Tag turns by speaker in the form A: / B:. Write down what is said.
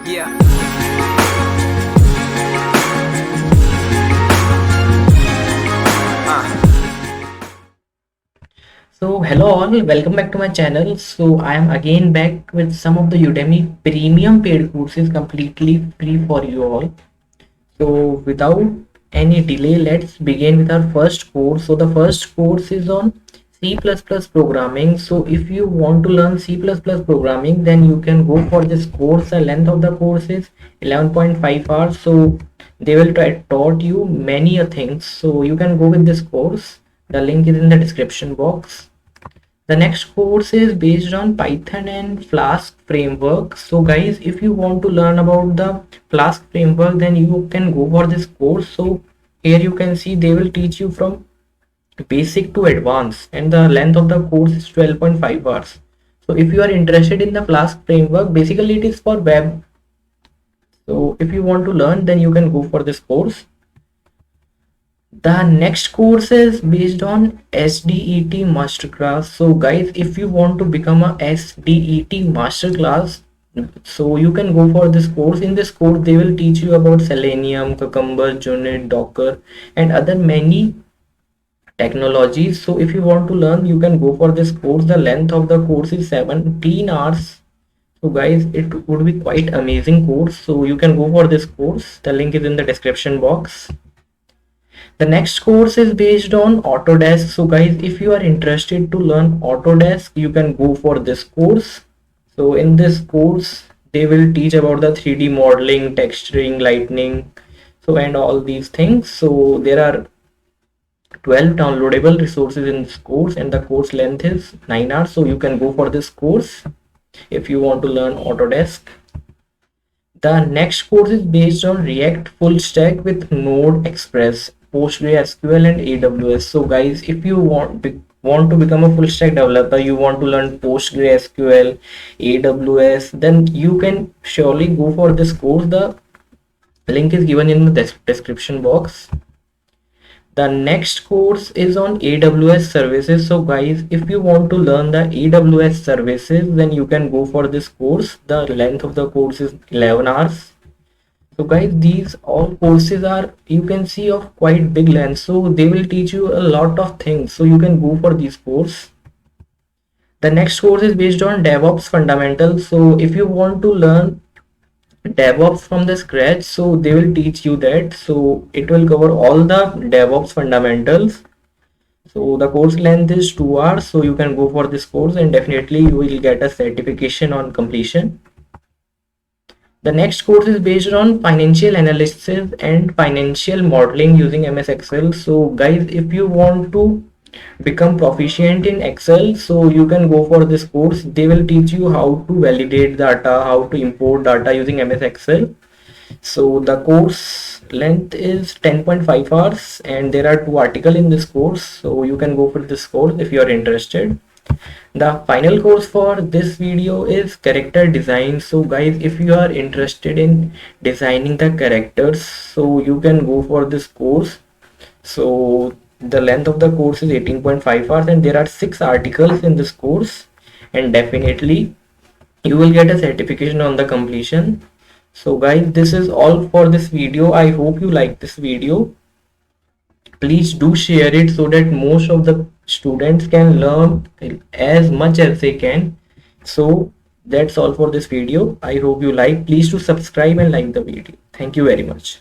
A: Yeah.
B: So hello all, welcome back to my channel. So I am again back with some of the Udemy premium paid courses completely free for you all. So without any delay, let's begin with our first course. So the first course is on C++ programming. So if you want to learn C++ programming, then you can go for this course. The length of the course is 11.5 hours. So they will taught you many a things. So you can go with this course. The link is in the description box. The next course is based on Python and Flask framework. So guys, if you want to learn about the Flask framework, then you can go for this course. So here you can see they will teach you from basic to advanced, and the length of the course is 12.5 hours. So if you are interested in the Flask framework, basically it is for web. So if you want to learn, then you can go for this course. The next course is based on SDET masterclass. So guys, if you want to become a SDET masterclass, so you can go for this course. In this course they will teach you about Selenium, Cucumber, Junit, Docker, and other many technologies. So if you want to learn, you can go for this course. The length of the course is 17 hours. So guys, it would be quite amazing course, so you can go for this course. The link is in the description box. The next course is based on Autodesk. So guys, if you are interested to learn Autodesk, you can go for this course. So in this course, they will teach about the 3D modeling, texturing, lighting, so and all these things. So there are 12 downloadable resources in this course, and the course length is 9 hours. So you can go for this course if you want to learn Autodesk. The next course is based on React full stack with Node Express, PostgreSQL and AWS. So guys, if you want to become a full stack developer, you want to learn PostgreSQL, AWS, then you can surely go for this course. The link is given in the description box. The next course is on AWS services. So guys, if you want to learn the AWS services, then you can go for this course. The length of the course is 11 hours. So guys, these all courses are, you can see, of quite big length, so they will teach you a lot of things, so you can go for this course. The next course is based on DevOps fundamentals. So if you want to learn DevOps from the scratch, so they will teach you that. So it will cover all the DevOps fundamentals. So the course length is 2 hours, so you can go for this course and definitely you will get a certification on completion. The next course is based on financial analysis and financial modeling using MS Excel. So guys, if you want to become proficient in Excel, so you can go for this course. They will teach you how to validate data, how to import data using MS Excel. So the course length is 10.5 hours, and there are 2 articles in this course, so you can go for this course if you are interested. The final course for this video is character design. So guys, if you are interested in designing the characters, so you can go for this course. So the length of the course is 18.5 hours, and there are 6 articles in this course, and definitely you will get a certification on the completion. So guys, this is all for this video. I hope you like this video. Please do share it so that most of the students can learn as much as they can. So that's all for this video. I hope you like. Please do subscribe and like the video. Thank you very much.